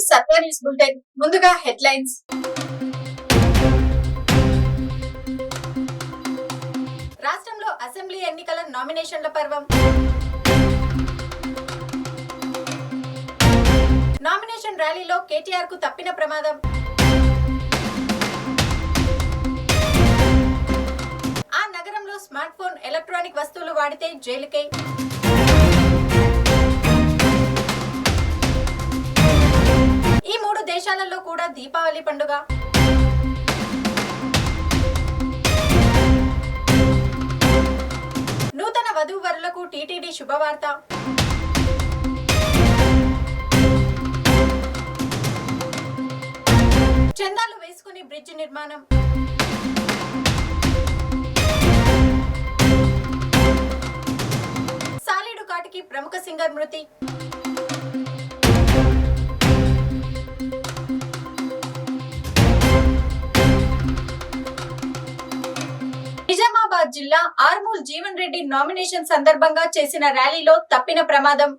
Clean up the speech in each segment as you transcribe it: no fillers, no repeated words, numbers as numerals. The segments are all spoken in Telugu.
సత్య న్యూస్ బులెటిన్ ముందుగా హెడ్లైన్స్. రాష్ట్రంలో అసెంబ్లీ ఎన్నికల నామినేషన్ల పర్వం. నామినేషన్ ర్యాలీలో కేటీఆర్ కు తప్పిన ప్రమాదం. ఆ నగరంలో స్మార్ట్ ఫోన్, ఎలక్ట్రానిక్ వస్తువులు వాడితే జైలుకే. ఈ 3 దేశాలలో కూడా దీపావళి పండుగ. నూతన వధూవరులకు టీటీడీ శుభవార్త. చందాలు వేసుకుని బ్రిడ్జ్ నిర్మాణం. సాలీడు కాటికి ప్రముఖ సింగర్ మృతి. నిజామాబాద్ జిల్లా ఆర్మూల్ జీవన్ రెడ్డి నామినేషన్ సందర్భంగా చేసిన ర్యాలీలో తప్పిన ప్రమాదం.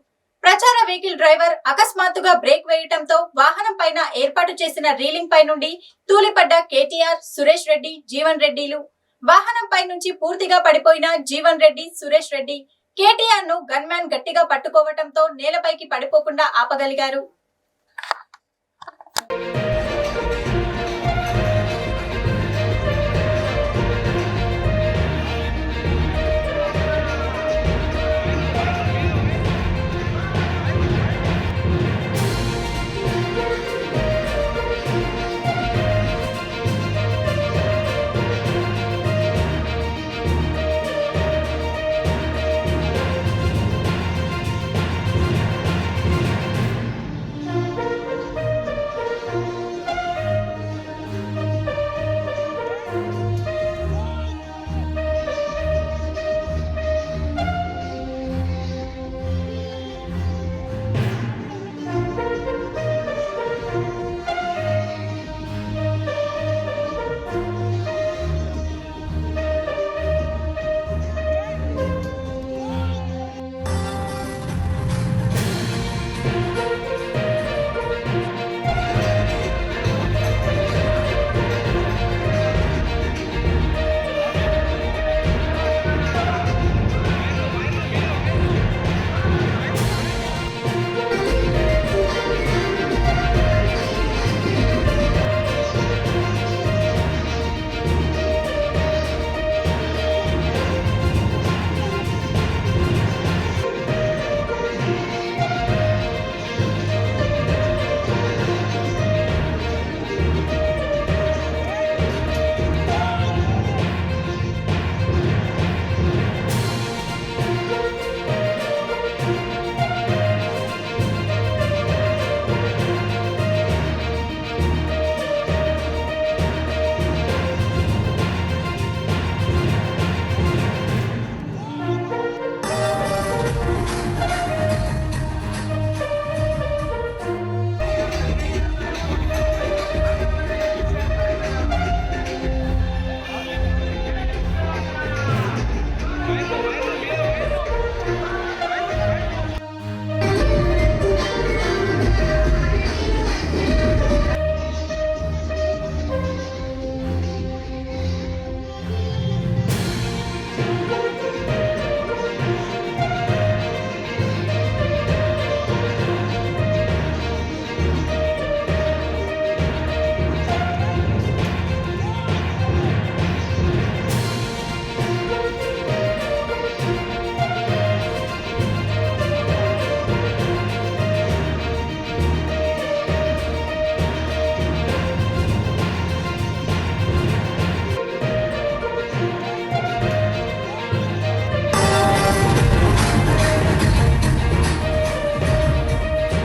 ప్రచార వెహికల్ డ్రైవర్ అకస్మాత్తుగా బ్రేక్ వేయటంతో వాహనం పైన ఏర్పాటు చేసిన రీలింగ్ పై నుండి తూలిపడ్డ కేటీఆర్, సురేష్ రెడ్డి, జీవన్ రెడ్డిలు. వాహనం పై నుంచి పూర్తిగా పడిపోయిన జీవన్ రెడ్డి, సురేష్ రెడ్డి కేటీఆర్ ను గన్మ్యాన్ గట్టిగా పట్టుకోవటంతో నేలపైకి పడిపోకుండా ఆపగలిగారు.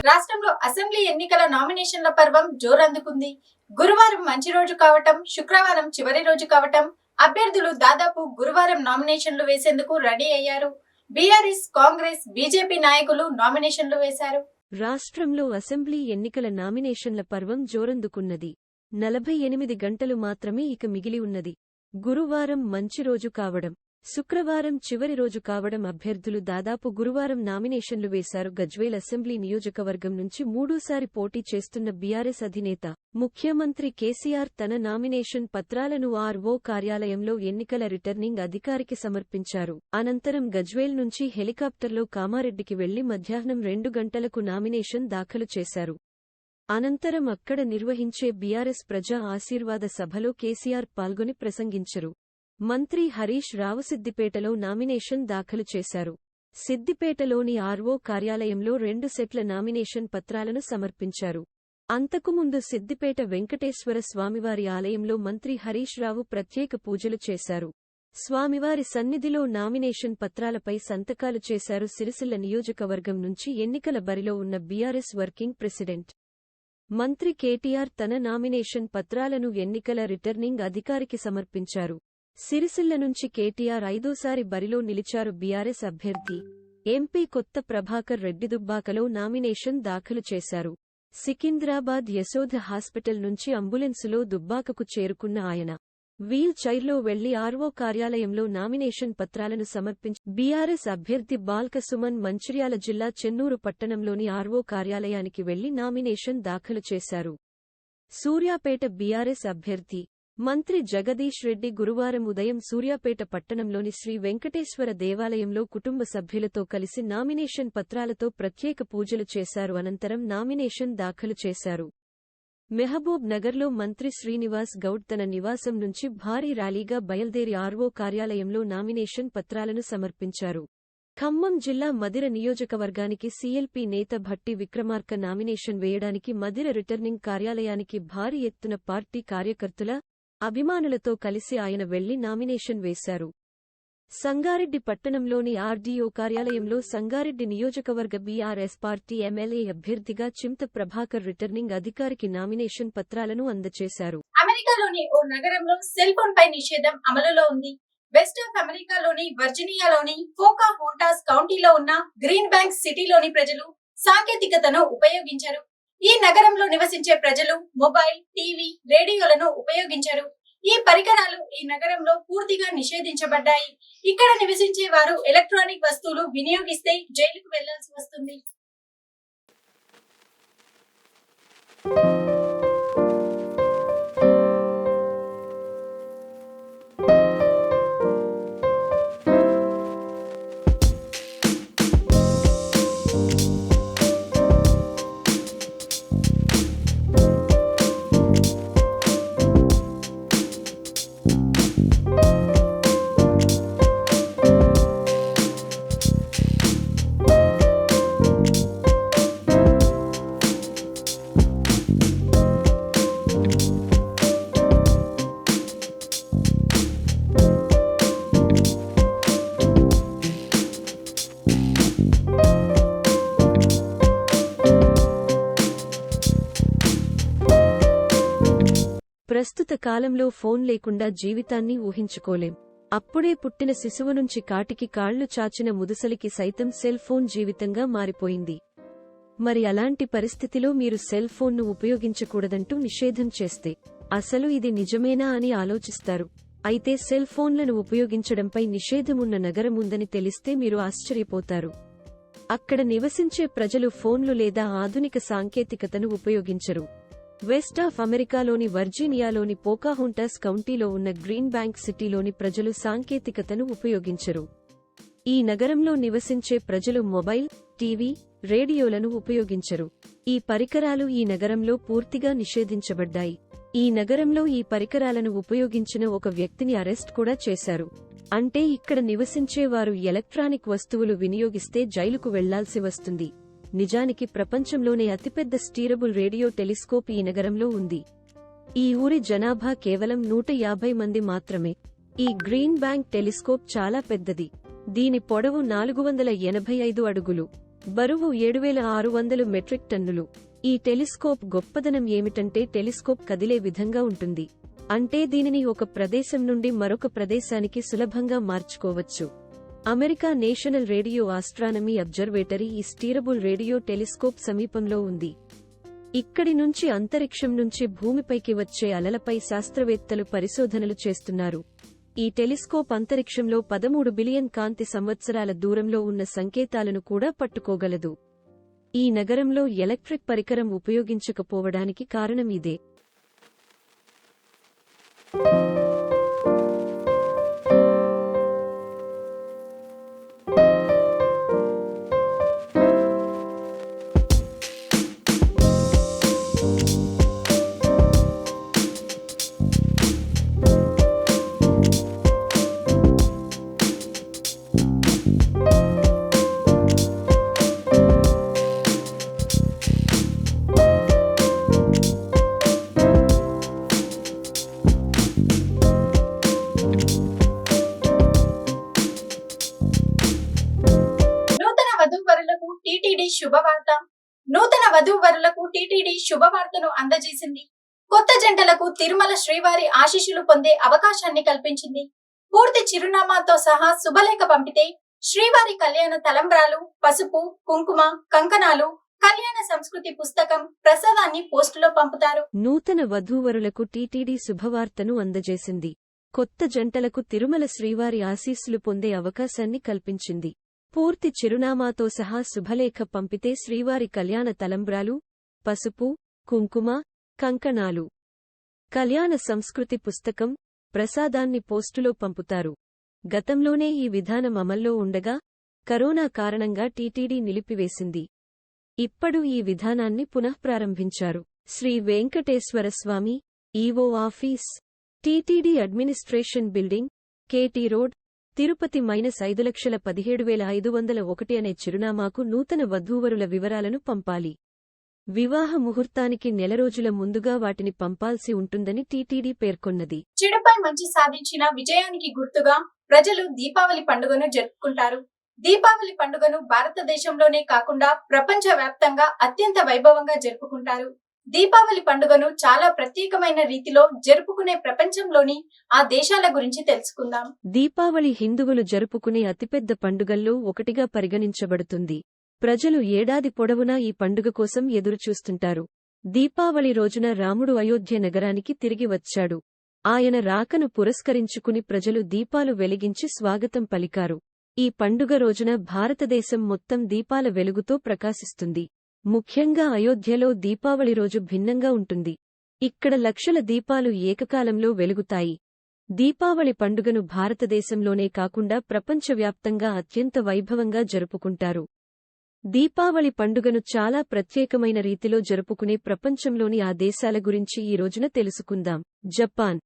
రాష్ట్రంలో అసెంబ్లీ ఎన్నికల నామినేషన్ల పర్వం జోరందుకుంది. గురువారం మంచి రోజు కావటం, శుక్రవారం చివరి రోజు కావటం అభ్యర్థులు దాదాపు గురువారం నామినేషన్లు వేసేందుకు రెడీ అయ్యారు. బీఆర్ఎస్, కాంగ్రెస్, బీజేపీ నాయకులు నామినేషన్లు వేశారు. రాష్ట్రంలో అసెంబ్లీ ఎన్నికల నామినేషన్ల పర్వం జోరందుకున్నది. 48 గంటలు మాత్రమే ఇక మిగిలి ఉన్నది. గురువారం మంచి రోజు కావడం, శుక్రవారం చివరి రోజు కావడం అభ్యర్థులు దాదాపు గురువారం నామినేషన్లు వేశారు. గజ్వేల్ అసెంబ్లీ నియోజకవర్గం నుంచి మూడోసారి పోటీ చేస్తున్న బీఆర్ఎస్ అధినేత ముఖ్యమంత్రి కేసీఆర్ తన నామినేషన్ పత్రాలను ఆర్ఓ కార్యాలయంలో ఎన్నికల రిటర్నింగ్ అధికారికి సమర్పించారు. అనంతరం గజ్వేల్ నుంచి హెలికాప్టర్లో కామారెడ్డికి వెళ్లి మధ్యాహ్నం 2 గంటలకు నామినేషన్ దాఖలు చేశారు. అనంతరం అక్కడ నిర్వహించే బీఆర్ఎస్ ప్రజా ఆశీర్వాద సభలో కేసీఆర్ పాల్గొని ప్రసంగించరు. మంత్రి హరీష్ రావు సిద్దిపేటలో నామినేషన్ దాఖలు చేశారు. సిద్దిపేటలోని ఆర్ఓ కార్యాలయంలో 2 సెట్ల నామినేషన్ పత్రాలను సమర్పించారు. అంతకుముందు సిద్దిపేట వెంకటేశ్వర స్వామివారి ఆలయంలో మంత్రి హరీష్ రావు ప్రత్యేక పూజలు చేశారు. స్వామివారి సన్నిధిలో నామినేషన్ పత్రాలపై సంతకాలు చేశారు. సిరిసిల్ల నియోజకవర్గం నుంచి ఎన్నికల బరిలో ఉన్న బీఆర్ఎస్ వర్కింగ్ ప్రెసిడెంట్ మంత్రి కేటీఆర్ తన నామినేషన్ పత్రాలను ఎన్నికల రిటర్నింగ్ అధికారికి సమర్పించారు. సిరిసిల్ల నుంచి కేటీఆర్ 5వ బరిలో నిలిచారు. బీఆర్ఎస్ అభ్యర్థి ఎంపీ కొత్త ప్రభాకర్ రెడ్డి దుబ్బాకలో నామినేషన్ దాఖలు చేశారు. సికింద్రాబాద్ యశోద హాస్పిటల్ నుంచి అంబులెన్సులో దుబ్బాకకు చేరుకున్న ఆయన వీల్ చైర్లో వెళ్లి ఆర్ఓ కార్యాలయంలో నామినేషన్ పత్రాలను సమర్పించి బీఆర్ఎస్ అభ్యర్థి బాల్క సుమన్ మంచిర్యాల జిల్లా చెన్నూరు పట్టణంలోని ఆర్ఓ కార్యాలయానికి వెళ్లి నామినేషన్ దాఖలు చేశారు. సూర్యాపేట బీఆర్ఎస్ అభ్యర్థి మంత్రి జగదీష్ రెడ్డి గురువారం ఉదయం సూర్యాపేట పట్టణంలోని శ్రీ వెంకటేశ్వర దేవాలయంలో కుటుంబ సభ్యులతో కలిసి నామినేషన్ పత్రాలతో ప్రత్యేక పూజలు చేశారు. అనంతరం నామినేషన్ దాఖలు చేశారు. మెహబూబ్ నగర్లో మంత్రి శ్రీనివాస్ గౌడ్ తన నివాసం నుంచి భారీ ర్యాలీగా బయల్దేరి ఆర్ఓ కార్యాలయంలో నామినేషన్ పత్రాలను సమర్పించారు. ఖమ్మం జిల్లా మదిర నియోజకవర్గానికి సీఎల్పీ నేత భట్టి విక్రమార్క నామినేషన్ వేయడానికి మదిర రిటర్నింగ్ కార్యాలయానికి భారీ ఎత్తున పార్టీ కార్యకర్తల అభిమానులతో కలిసి ఆయన వెళ్లి నామినేషన్ వేశారు. సంగారెడ్డి పట్టణంలోని ఆర్డీఓ కార్యాలయంలో సంగారెడ్డి నియోజకవర్గ బీఆర్ఎస్ పార్టీ ఎమ్మెల్యే అభ్యర్థిగా చింత ప్రభాకర్ రిటర్నింగ్ అధికారికి నామినేషన్ పత్రాలను అందజేశారు. అమెరికాలోని ఓ నగరంలో సెల్ ఫోన్ పై నిషేధం అమలులో ఉంది. వెస్ట్ ఆఫ్ అమెరికాలోని వర్జీనియాలోని పోకాహోంటాస్ కౌంటీలో ఉన్న గ్రీన్ బ్యాంక్ సిటీలోని ప్రజలు సాంకేతికతను ఉపయోగించారు. ఈ నగరంలో నివసించే ప్రజలు మొబైల్, టీవీ, రేడియోలను ఉపయోగించారు. ఈ పరికరాలు ఈ నగరంలో పూర్తిగా నిషేధించబడ్డాయి. ఇక్కడ నివసించే వారు ఎలక్ట్రానిక్ వస్తువులు వినియోగిస్తే జైలుకు వెళ్లాల్సి వస్తుంది. ప్రస్తుత కాలంలో ఫోన్ లేకుండా జీవితాన్ని ఊహించుకోలేం. అప్పుడే పుట్టిన శిశువు నుంచి కాటికి కాళ్లు చాచిన ముదుసలికి సైతం సెల్ ఫోన్ జీవితంగా మారిపోయింది. మరి అలాంటి పరిస్థితిలో మీరు సెల్ ఫోన్ను ఉపయోగించకూడదంటూ నిషేధం చేస్తే అసలు ఇది నిజమేనా అని ఆలోచిస్తారు. అయితే సెల్ ఫోన్లను ఉపయోగించడంపై నిషేధమున్న నగరం ఉందని తెలిస్తే మీరు ఆశ్చర్యపోతారు. అక్కడ నివసించే ప్రజలు ఫోన్లు లేదా ఆధునిక సాంకేతికతను ఉపయోగించరు. వెస్ట్ ఆఫ్ అమెరికాలోని వర్జీనియాలోని పోకాహోంటాస్ కౌంటీలో ఉన్న గ్రీన్ బ్యాంక్ సిటీలోని ప్రజలు సాంకేతికతను ఉపయోగించరు. ఈ నగరంలో నివసించే ప్రజలు మొబైల్, టీవీ, రేడియోలను ఉపయోగించరు. ఈ పరికరాలు ఈ నగరంలో పూర్తిగా నిషేధించబడ్డాయి. ఈ నగరంలో ఈ పరికరాలను ఉపయోగించిన ఒక వ్యక్తిని అరెస్ట్ కూడా చేశారు. అంటే ఇక్కడ నివసించే వారు ఎలక్ట్రానిక్ వస్తువులు వినియోగిస్తే జైలుకు వెళ్లాల్సి వస్తుంది. నిజానికి ప్రపంచంలోనే అతిపెద్ద స్టీరబుల్ రేడియో టెలిస్కోప్ ఈ నగరంలో ఉంది. ఈ ఊరి జనాభా కేవలం 150 మంది మాత్రమే. ఈ గ్రీన్ బ్యాంక్ టెలిస్కోప్ చాలా పెద్దది. దీని పొడవు 485 అడుగులు, బరువు 7600 మెట్రిక్ టన్నులు. ఈ టెలిస్కోప్ గొప్పదనం ఏమిటంటే టెలిస్కోప్ కదిలే విధంగా ఉంటుంది. అంటే దీనిని ఒక ప్రదేశం నుండి మరొక ప్రదేశానికి సులభంగా మార్చుకోవచ్చు. America national radio astronomy observatory ఈ స్టీరబుల్ రేడియో టెలిస్కోప్ సమీపంలో ఉంది. ఇక్కడి నుంచి అంతరిక్షం నుంచి భూమిపైకి వచ్చే అలలపై శాస్త్రవేత్తలు పరిశోధనలు చేస్తున్నారు. ఈ టెలిస్కోప్ అంతరిక్షంలో 13 బిలియన్ కాంతి సంవత్సరాల దూరంలో ఉన్న సంకేతాలను కూడా పట్టుకోగలదు. ఈ నగరంలో ఎలక్ట్రిక్ పరికరం ఉపయోగించకపోవడానికి కారణం ఇదే. నూతన వధూవరులకు టీటీడీ శుభవార్తను అందజేసింది. కొత్త జంటలకు తిరుమల శ్రీవారి ఆశీస్సులు పొందే అవకాశాన్ని కల్పించింది. పూర్తి చిరునామాతో సహా శుభలేఖ పంపితే శ్రీవారి కళ్యాణ తలంబ్రాలు, పసుపు, కుంకుమ, కంకణాలు, కళ్యాణ సంస్కృతి పుస్తకం, ప్రసాదాన్ని పోస్టులో పంపుతారు. నూతన వధూవరులకు టీటీడీ శుభవార్తను అందజేసింది. కొత్త జంటలకు తిరుమల శ్రీవారి ఆశీస్సులు పొందే అవకాశాన్ని కల్పించింది. పూర్తి చిరునామాతో సహా శుభలేఖ పంపితే శ్రీవారి కళ్యాణ తలంబ్రాలు, పసుపు, కుంకుమ, కంకణాలు, కళ్యాణ సంస్కృతి పుస్తకం, ప్రసాదాన్ని పోస్టులో పంపుతారు. గతంలోనే ఈ విధానం అమల్లో ఉండగా కరోనా కారణంగా టీటీడీ నిలిపివేసింది. ఇప్పుడు ఈ విధానాన్ని పునఃప్రారంభించారు. Sri Venkateswaraswamy, EO office, TTD administration building, KT road, Tirupati -5,17,501 అనే చిరునామాకు నూతన వధూవరుల వివరాలను పంపాలి. వివాహ ముహూర్తానికి నెల రోజుల ముందుగా వాటిని పంపాల్సి ఉంటుందని టీటీడీ పేర్కొన్నది. చెడుపై మంచి సాధించిన విజయానికి గుర్తుగా ప్రజలు దీపావళి పండుగను జరుపుకుంటారు. దీపావళి పండుగను భారతదేశంలోనే కాకుండా ప్రపంచ వ్యాప్తంగా అత్యంత వైభవంగా జరుపుకుంటారు. దీపావళి పండుగను చాలా ప్రత్యేకమైన రీతిలో జరుపుకునే ప్రపంచంలోని ఆ దేశాల గురించి తెలుసుకుందాం. దీపావళి హిందువులు జరుపుకునే అతిపెద్ద పండుగల్లో ఒకటిగా పరిగణించబడుతుంది. ప్రజలు ఏడాది పొడవునా ఈ పండుగ కోసం ఎదురుచూస్తుంటారు. దీపావళి రోజున రాముడు అయోధ్య నగరానికి తిరిగి వచ్చాడు. ఆయన రాకను పురస్కరించుకుని ప్రజలు దీపాలు వెలిగించి స్వాగతం పలికారు. ఈ పండుగ రోజున భారతదేశం మొత్తం దీపాల వెలుగుతో ప్రకాశిస్తుంది. ముఖ్యంగా అయోధ్యలో దీపావళి రోజు భిన్నంగా ఉంటుంది. ఇక్కడ లక్షల దీపాలు ఏకకాలంలో వెలుగుతాయి. దీపావళి పండుగను భారతదేశంలోనే కాకుండా ప్రపంచవ్యాప్తంగా అత్యంత వైభవంగా జరుపుకుంటారు. దీపావళి పండుగను చాలా ప్రత్యేకమైన రీతిలో జరుపుకునే ప్రపంచంలోని ఆ దేశాల గురించి ఈ రోజున తెలుసుకుందాం. జపాన్.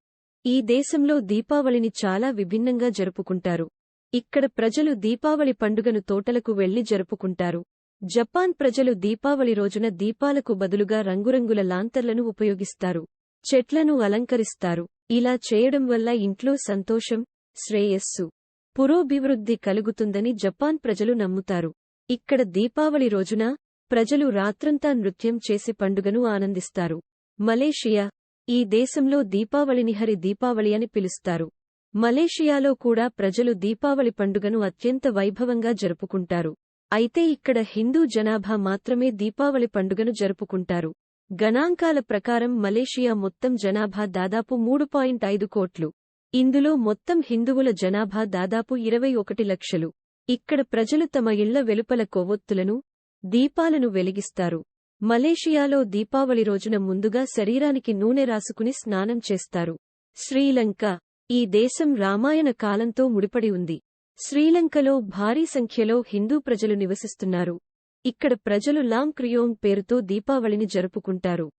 ఈ దేశంలో దీపావళిని చాలా విభిన్నంగా జరుపుకుంటారు. ఇక్కడ ప్రజలు దీపావళి పండుగను తోటలకు వెళ్లి జరుపుకుంటారు. జపాన్ ప్రజలు దీపావళి రోజున దీపాలకు బదులుగా రంగురంగుల లాంతర్లను ఉపయోగిస్తారు. చెట్లను అలంకరిస్తారు. ఇలా చేయడం వల్ల ఇంట్లో సంతోషం, శ్రేయస్సు, పురోభివృద్ధి కలుగుతుందని జపాన్ ప్రజలు నమ్ముతారు. ఇక్కడ దీపావళి రోజున ప్రజలు రాత్రంతా నృత్యం చేసి పండుగను ఆనందిస్తారు. మలేషియా. ఈ దేశంలో దీపావళిని హరి దీపావళి అని పిలుస్తారు. మలేషియాలో కూడా ప్రజలు దీపావళి పండుగను అత్యంత వైభవంగా జరుపుకుంటారు. అయితే ఇక్కడ హిందూ జనాభా మాత్రమే దీపావళి పండుగను జరుపుకుంటారు. గణాంకాల ప్రకారం మలేషియా మొత్తం జనాభా దాదాపు 3.5 కోట్లు. ఇందులో మొత్తం హిందువుల జనాభా దాదాపు 21 లక్షలు. ఇక్కడ ప్రజలు తమ ఇళ్ల వెలుపల కొవ్వొత్తులను, దీపాలను వెలిగిస్తారు. మలేషియాలో దీపావళి రోజున ముందుగా శరీరానికి నూనె రాసుకుని స్నానం చేస్తారు. శ్రీలంక. ఈ దేశం రామాయణ కాలంతో ముడిపడి ఉంది. శ్రీలంకలో భారీ సంఖ్యలో హిందూ ప్రజలు నివసిస్తున్నారు. ఇక్కడ ప్రజలు లాంగ్ క్రియోంగ్ పేరుతో దీపావళిని జరుపుకుంటారు.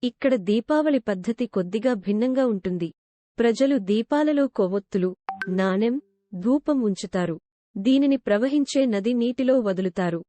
ఇక్కడ దీపావళి పద్ధతి కొద్దిగా భిన్నంగా ఉంటుంది. ప్రజలు దీపాలలో కొవ్వొత్తులు, నాణెం, ధూపం ఉంచుతారు. దీనిని ప్రవహించే నది నీటిలో వదులుతారు.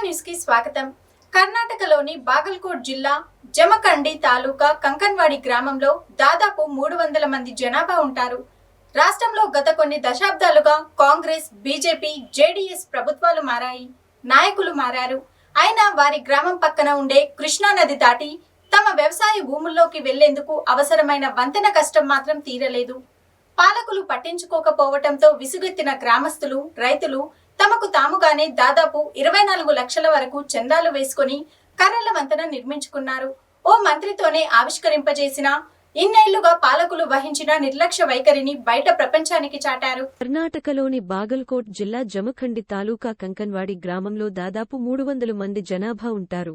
న్యూస్ కి స్వాగతం. కర్ణాటకలోని బాగల్కోట్ జిల్లా జమఖండి తాలూకా కంకన్వాడి గ్రామంలో దాదాపు 300 మంది జనాభా ఉంటారు. రాష్ట్రంలో గత కొన్ని దశాబ్దాలుగా కాంగ్రెస్, బీజేపీ, జేడీఎస్ ప్రభుత్వాలు మారాయి, నాయకులు మారారు. అయినా వారి గ్రామం పక్కన ఉండే కృష్ణా నది దాటి తమ వ్యవసాయ భూముల్లోకి వెళ్లేందుకు అవసరమైన వంతెన కష్టం మాత్రం తీరలేదు. పాలకులు పట్టించుకోకపోవటంతో విసుగెత్తిన గ్రామస్తులు, రైతులు తమకు తాముగానే దాదాపు 24 లక్షల వరకు చందాలు వేసుకుని కర్రల వంతెన నిర్మించుకున్నారు. ఓ మంత్రితోనే ఆవిష్కరింపజేసిన ఇన్నేళ్లుగా పాలకులు వహించిన నిర్లక్ష్య వైఖరిని బయట ప్రపంచానికి చాటారు. కర్ణాటకలోని బాగల్కోట్ జిల్లా జమఖండి తాలూకా కంకన్వాడి గ్రామంలో దాదాపు 300 మంది జనాభా ఉంటారు.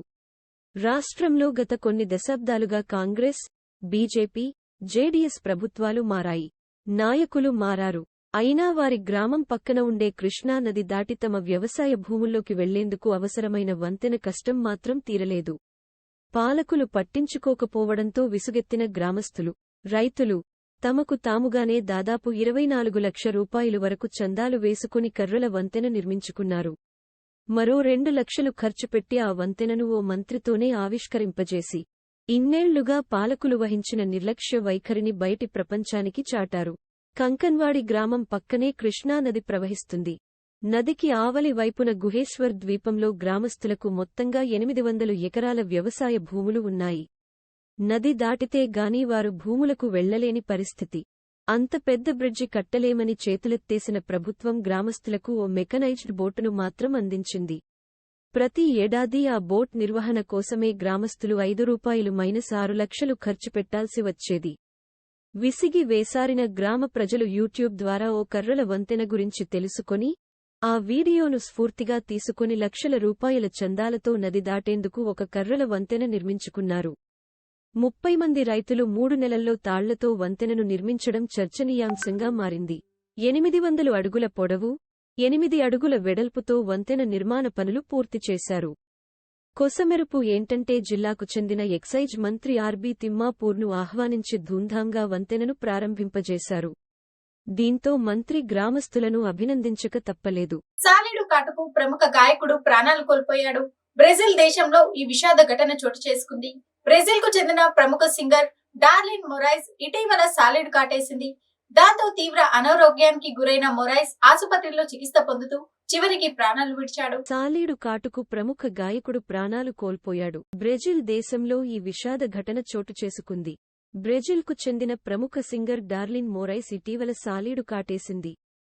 రాష్ట్రంలో గత కొన్ని దశాబ్దాలుగా కాంగ్రెస్, బీజేపీ, జేడీఎస్ ప్రభుత్వాలు మారాయి, నాయకులు మారారు. అయినా వారి గ్రామం పక్కన ఉండే కృష్ణా నది దాటి తమ వ్యవసాయ భూముల్లోకి వెళ్లేందుకు అవసరమైన వంతెన కష్టం మాత్రం తీరలేదు. పాలకులు పట్టించుకోకపోవడంతో విసుగెత్తిన గ్రామస్తులు, రైతులు తమకు తాముగానే దాదాపు 24 లక్షల రూపాయలు వరకు చందాలు వేసుకుని కర్రల వంతెన నిర్మించుకున్నారు. మరో 2 లక్షలు ఖర్చు పెట్టి ఆ వంతెనను ఓ మంత్రితోనే ఆవిష్కరింపజేసి ఇన్నేళ్లుగా పాలకులు వహించిన నిర్లక్ష్య వైఖరిని బయటి ప్రపంచానికి చాటారు. కంకన్వాడి గ్రామం పక్కనే కృష్ణా నది ప్రవహిస్తుంది. నదికి ఆవలి వైపున గుహేశ్వర్ ద్వీపంలో గ్రామస్తులకు మొత్తంగా 800 ఎకరాల వ్యవసాయ భూములు ఉన్నాయి. నది దాటితే గాని వారు భూములకు వెళ్లలేని పరిస్థితి. అంత పెద్ద బ్రిడ్జి కట్టలేమని చేతులెత్తేసిన ప్రభుత్వం గ్రామస్తులకు ఓ మెకనైజ్డ్ బోటును మాత్రం అందించింది. ప్రతి ఏడాది ఆ బోట్ నిర్వహణ కోసమే గ్రామస్తులు ₹5 లక్షలు ఖర్చు పెట్టాల్సి వచ్చేది. విసిగి వేసారిన గ్రామ ప్రజలు యూట్యూబ్ ద్వారా ఓ కర్రల వంతెన గురించి తెలుసుకొని ఆ వీడియోను స్ఫూర్తిగా తీసుకుని లక్షల రూపాయల చందాలతో నది దాటేందుకు ఒక కర్రల వంతెన నిర్మించుకున్నారు. 30 మంది రైతులు 3 నెలల్లో తాళ్లతో వంతెనను నిర్మించడం చర్చనీయాంశంగా మారింది. 800 అడుగుల పొడవు, 8 అడుగుల వెడల్పుతో వంతెన నిర్మాణ పనులు పూర్తి చేశారు. కొసమెరుపు ఏంటంటే జిల్లాకు చెందిన ఎక్సైజ్ మంత్రి ఆర్బీ తిమ్మాపూర్ను ఆహ్వానించి ధూంధాంగా వంతెనను ప్రారంభింపజేశారు. దీంతో మంత్రి గ్రామస్తులను అభినందించక తప్పలేదు. సాలీడు కాటుకు ప్రముఖ గాయకుడు ప్రాణాలు కోల్పోయాడు. బ్రెజిల్ దేశంలో ఈ విషాద ఘటన చోటు చేసుకుంది. బ్రెజిల్ కు చెందిన ప్రముఖ సింగర్ డార్లిన్ మొరైస్ ఇటీవల సాలీడు కాటేసింది. దాంతో తీవ్ర అనారోగ్యానికి గురైన మొరైస్ ఆసుపత్రిలో చికిత్స పొందుతూ చివరికి ప్రాణాలు విడిచాడు. సాలీడు కాటుకు ప్రముఖ గాయకుడు ప్రాణాలు కోల్పోయాడు. బ్రెజిల్ దేశంలో ఈ విషాద ఘటన చోటు చేసుకుంది. బ్రెజిల్కు చెందిన ప్రముఖ సింగర్ డార్లిన్ మొరైస్ ఇటీవల సాలీడు కాటేసింది.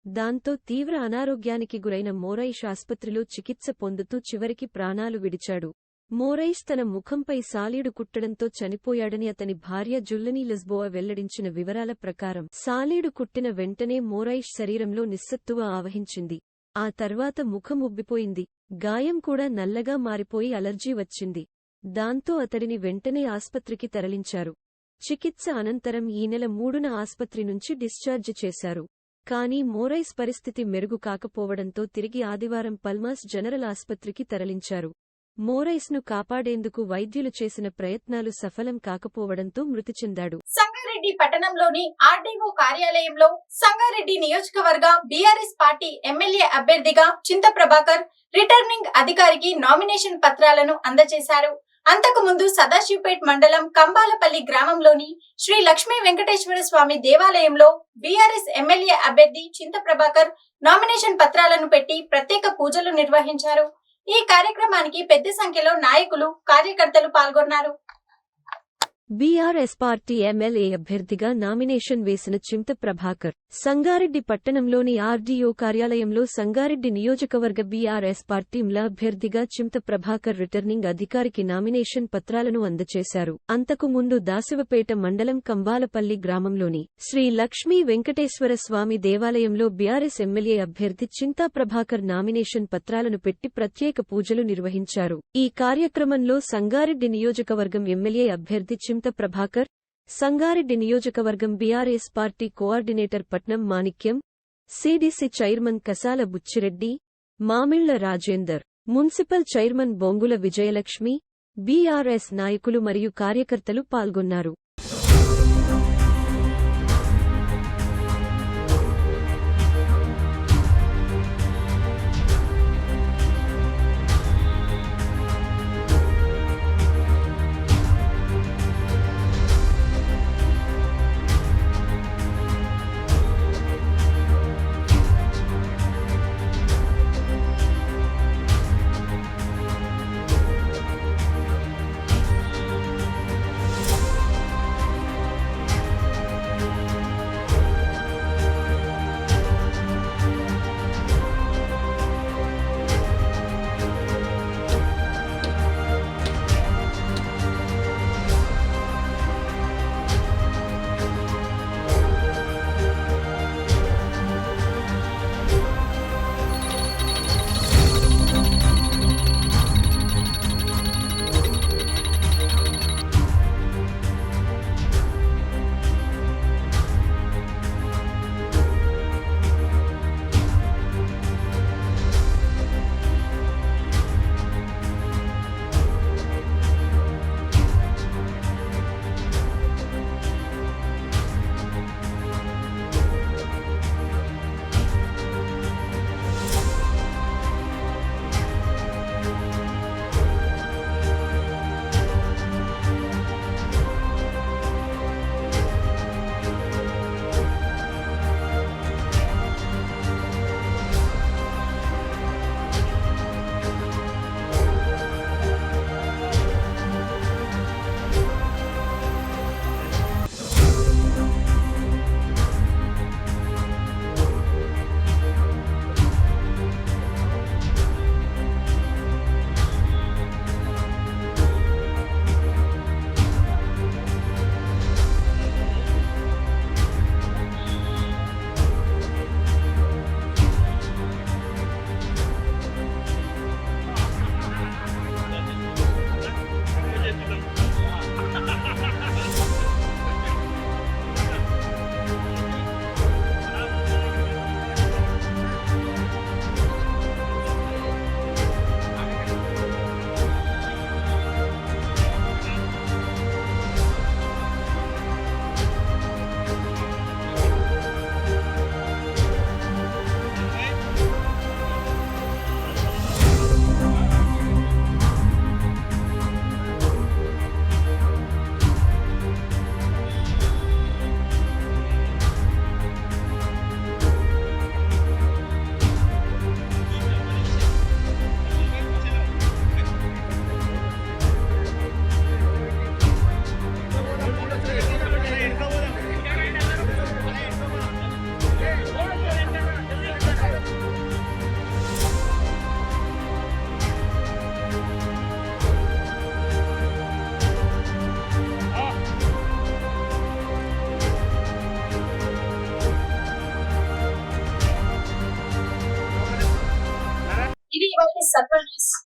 దాంతో తీవ్ర అనారోగ్యానికి గురైన మొరైస్ ఆస్పత్రిలో చికిత్స పొందుతూ చివరికి ప్రాణాలు విడిచాడు. మొరైస్ తన ముఖంపై సాలీడు కుట్టడంతో చనిపోయాడని అతని భార్య జుల్లనీ లిస్బోవా వెల్లడించిన వివరాల ప్రకారం సాలీడు కుట్టిన వెంటనే మొరైస్ శరీరంలో నిస్సత్తువ ఆవహించింది. ఆ తర్వాత ముఖం ఉబ్బిపోయింది. గాయం కూడా నల్లగా మారిపోయి అలర్జీ వచ్చింది. దాంతో అతడిని వెంటనే ఆస్పత్రికి తరలించారు. చికిత్స అనంతరం ఈ నెల 3న ఆస్పత్రి నుంచి డిశ్చార్జ్ చేశారు. కానీ మొరైస్ పరిస్థితి మెరుగు కాకపోవడంతో తిరిగి ఆదివారం పల్మాస్ జనరల్ ఆస్పత్రికి తరలించారు. మొరైస్ను కాపాడేందుకు వైద్యులు చేసిన ప్రయత్నాలు సఫలం కాకపోవడంతో మృతి చెందాడు. సంగారెడ్డి పట్టణంలోని ఆర్డీఓ కార్యాలయంలో సంగారెడ్డి నియోజకవర్గ బీఆర్ఎస్ పార్టీ ఎమ్మెల్యే అభ్యర్థిగా చింత ప్రభాకర్ రిటర్నింగ్ అధికారికి నామినేషన్ పత్రాలను అందజేశారు. అంతకు ముందు సదాశివపేట్ మండలం కంబాలపల్లి గ్రామంలోని శ్రీ లక్ష్మీ వెంకటేశ్వర స్వామి దేవాలయంలో బీఆర్ఎస్ ఎమ్మెల్యే అభ్యర్థి చింత ప్రభాకర్ నామినేషన్ పత్రాలను పెట్టి ప్రత్యేక పూజలు నిర్వహించారు. ఈ కార్యక్రమానికి పెద్ద సంఖ్యలో నాయకులు, కార్యకర్తలు పాల్గొన్నారు. బీఆర్ఎస్ పార్టీ ఎమ్మెల్యే అభ్యర్థిగా నామినేషన్ వేసిన చింత ప్రభాకర్ సంగారెడ్డి పట్టణంలోని ఆర్డీఓ కార్యాలయంలో సంగారెడ్డి నియోజకవర్గ బీఆర్ఎస్ పార్టీ అభ్యర్థిగా చింత ప్రభాకర్ రిటర్నింగ్ అధికారికి నామినేషన్ పత్రాలను అందజేశారు. అంతకు ముందు దాసివపేట మండలం కంబాలపల్లి గ్రామంలోని శ్రీ లక్ష్మీ వెంకటేశ్వర స్వామి దేవాలయంలో బీఆర్ఎస్ ఎమ్మెల్యే అభ్యర్థి చింతా ప్రభాకర్ నామినేషన్ పత్రాలను పెట్టి ప్రత్యేక పూజలు నిర్వహించారు. ఈ కార్యక్రమంలో సంగారెడ్డి నియోజకవర్గం ఎమ్మెల్యే అభ్యర్థి చింత ప్రభాకర్, సంగారెడ్డి నియోజకవర్గం BRS party coordinator Patnam Manikyam, CDC chairman Kasala Buchireddy, Mamilla Rajender, municipal chairman Bongula Vijayalakshmi, BRS నాయకులు మరియు కార్యకర్తలు పాల్గొన్నారు. Circle Ds